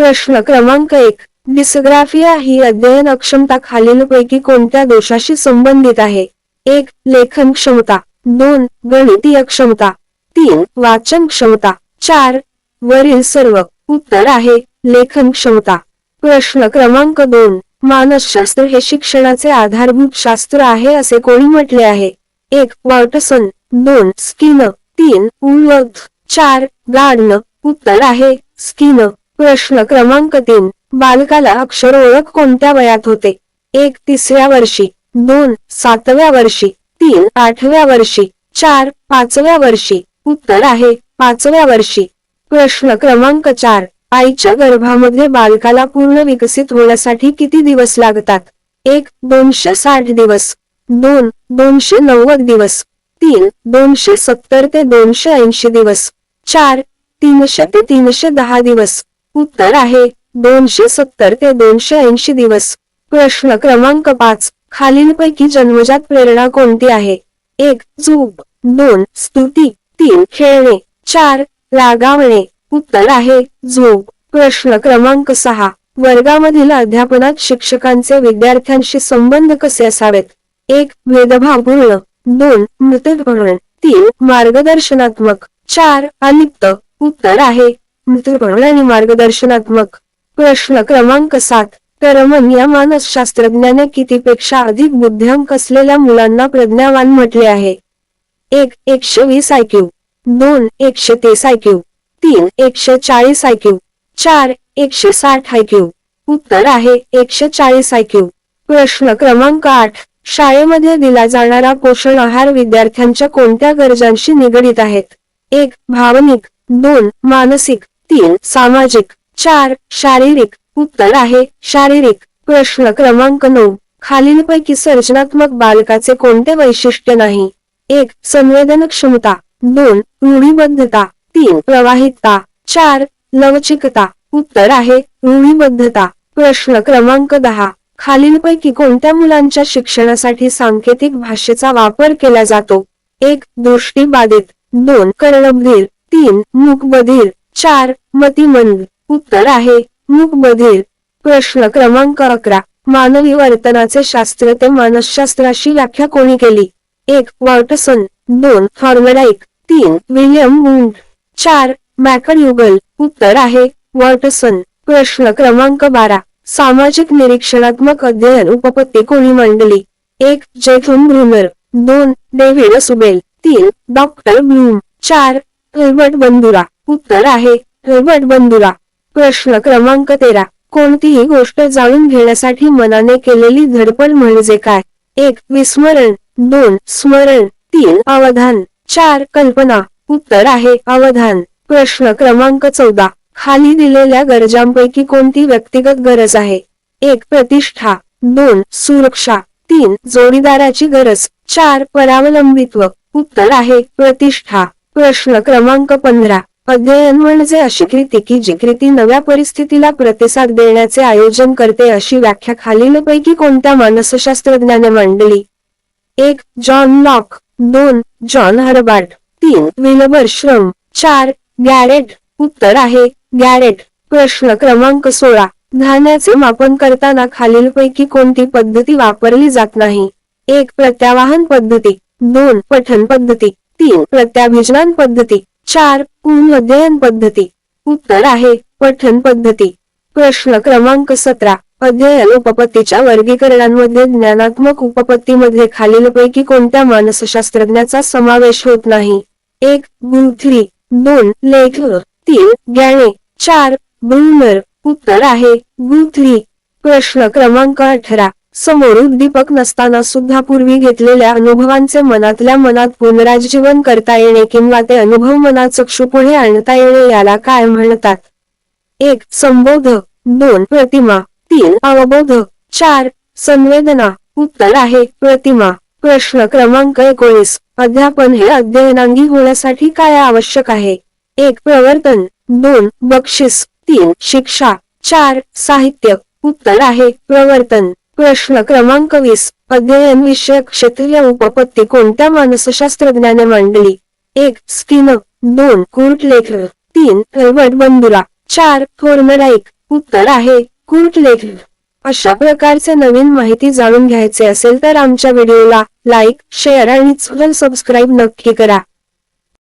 प्रश्न क्रमांक 1. डिस्ग्राफिया ही अध्ययन अक्षमता खालीलपैकी कोणत्या दोषाशी संबंधित आहे? 1. लेखन क्षमता. 2. गणितीय क्षमता. 3. वाचन क्षमता. 4. वरील सर्व. उत्तर आहे लेखन क्षमता. प्रश्न क्रमांक 2. मानसशास्त्र हे शिक्षणाचे आधारभूत शास्त्र आहे असे कोणी म्हटले आहे? 1. वॉटसन. 2. स्किनर. 3. वुलवर्थ. 4. गार्डनर. उत्तर आहे स्किनर. प्रश्न क्रमांक 3. बालकाला अक्षर ओळख कोणत्या वयात होते? 1. 3व्या वर्षी. 2. 7व्या वर्षी. 3. 8व्या वर्षी. 4. 5व्या वर्षी. उत्तर आहे 5व्या वर्षी. प्रश्न क्रमांक 4. आईच्या गर्भामध्ये बालकाला पूर्ण विकसित होण्यासाठी किती दिवस लागतात? 1. 260 दिवस. 2. 290 दिवस. 3. 270 ते 280 दिवस. 4. 300 ते 310 दिवस. उत्तर आहे 270 ते 280 दिवस. प्रश्न क्रमांक 5. खालीलपैकी जन्मजात प्रेरणा कोणती आहे? 1. झोप. 2. स्तुती. 3. खेळणे. 4. रागावणे. उत्तर आहे झोप. प्रश्न क्रमांक 6. वर्गामधील अध्यापनात शिक्षकांचे विद्यार्थ्यांशी संबंध कसे असावेत? 1. भेदभावपूर्ण. 2. मृतूपर्ण. 3. मार्गदर्शनात्मक. 4. अलिप्त. उत्तर आहे मृतूपर्ण आणि मार्गदर्शनात्मक. प्रश्न क्रमांक 7. टरमन या मानसशास्त्रज्ञाने कितीपेक्षा अधिक बुद्ध्यांक असलेल्या मुलांना प्रज्ञावान म्हटले आहे? 1. 120 IQ. 2. 130 IQ. 3. 140 IQ. 4. 160 IQ. उत्तर आहे 140 IQ. प्रश्न क्रमांक 8. शाळेमध्ये दिला जाणारा पोषण आहार विद्यार्थ्यांच्या कोणत्या गरजांशी निगडीत आहेत? 1. भावनिक. 2. मानसिक. 3. सामाजिक. 4. शारीरिक. उत्तर आहे शारीरिक. प्रश्न क्रमांक 9. खालीलपैकी सर्जनात्मक बालकाचे कोणते वैशिष्ट्य नाही? 1. संवेदन क्षमता. 2. रूढीबद्धता. 3. प्रवाहितता. 4. लवचिकता. उत्तर आहे रूढीबद्धता. प्रश्न क्रमांक 10. खालीलपैकी कोणत्या मुलांच्या शिक्षणासाठी सांकेतिक भाषेचा वापर केला जातो? 1. दृष्टिबाधित. 2. कर्णबधिर. 3. मूकबधिर. 4. मतिमंद. उत्तर आहे मूकबधिर. प्रश्न क्रमांक 11. मानवी वर्तनाचे शास्त्र ते मानसशास्त्राशी व्याख्या कोणी केली? 1. वॉटसन. 2. थॉर्नडाईक. 3. William wound. 4. मॅकड्युगल. उत्तर आहे वॉटसन. प्रश्न क्रमांक 12. सामाजिक निरीक्षणात्मक अध्ययन उपपत्ती कोणी मांडली? 1. जेथून Bruner. 2. David Subel. 3. Doctor Bloom. 4. हेल्बर्ट बंदुरा. उत्तर आहे हेल्बर्ट बंदुरा. प्रश्न क्रमांक 13. कोणतीही गोष्ट जाणून घेण्यासाठी मनाने केलेली धडपड म्हणजे काय? 1. विस्मरण. 2. स्मरण. 3. अवधान. 4. कल्पना. उत्तर आहे अवधान. प्रश्न क्रमांक 14. खाली दिलेल्या गरजांपैकी कोणती व्यक्तिगत गरज आहे? 1. प्रतिष्ठा. 2. सुरक्षा. 3. जोडीदाराची गरज. 4. परावलंबित्व. उत्तर आहे प्रतिष्ठा. प्रश्न क्रमांक 15. अध्ययन म्हणजे अशी कृती की जी कृती नव्या परिस्थितीला प्रतिसाद देण्याचे आयोजन करते अशी व्याख्या खालीलपैकी कोणत्या मानसशास्त्रज्ञाने मांडली? 1. John Locke. 2. जॉन हर्बार्ट. 3. विल्बर श्रम. 4. गॅरेट. उत्तर आहे गॅरेट. प्रश्न क्रमांक 16. धान्याचे मापन करताना खालीलपैकी कोणती पद्धती वापरली जात नाही? 1. प्रत्यावाहन पद्धती. 2. पठन पद्धती. 3. प्रत्याभिजनान पद्धती. 4. पुनर्अध्ययन पद्धती. उत्तर आहे पठन पद्धती. प्रश्न क्रमांक 17. अध्ययन उपपत्तीच्या वर्गीकरणांमध्ये ज्ञानात्मक उपपत्तीमध्ये खालीलपैकी कोणत्या मानसशास्त्रज्ञाचा समावेश होत नाही? 1. गुथ्री. 2. लेखर. 3. गॅणे. 4. ब्रुनर. उत्तर आहे गुथ्री. प्रश्न क्रमांक 18. समोर उद्दीपक नसताना सुद्धा पूर्वी घेतलेल्या अनुभवांचे मनातल्या मनात पुनराजीवन करता येणे किंवा ते अनुभव मनात चक्षुपुढे आणता येणे याला काय म्हणतात? 1. संबोध. 2. प्रतिमा. 3. अवबोध. 4. संवेदना. उत्तर आहे प्रतिमा. प्रश्न क्रमांक 19. अध्यापन हे अध्ययनांगी होण्यासाठी काय आवश्यक आहे? 1. प्रवर्तन. 2. बक्षीस. 3. शिक्षा. 4. साहित्य. उत्तर आहे प्रवर्तन. प्रश्न क्रमांक 20. अध्ययन विषयक क्षेत्रीय उपपत्ती कोणत्या मानसशास्त्रज्ञाने मांडली? 1. स्किनर. 2. कुर्ट लेखर. 3. हेल्बर्ट बंदुरा. 4. थॉर्नडाईक. उत्तर आहे कुर्ट लेक. अशा प्रकारचे नवीन माहिती जाणून घ्यायचे असेल तर आमच्या व्हिडिओला लाईक, शेअर आणि सबस्क्राईब नक्की करा.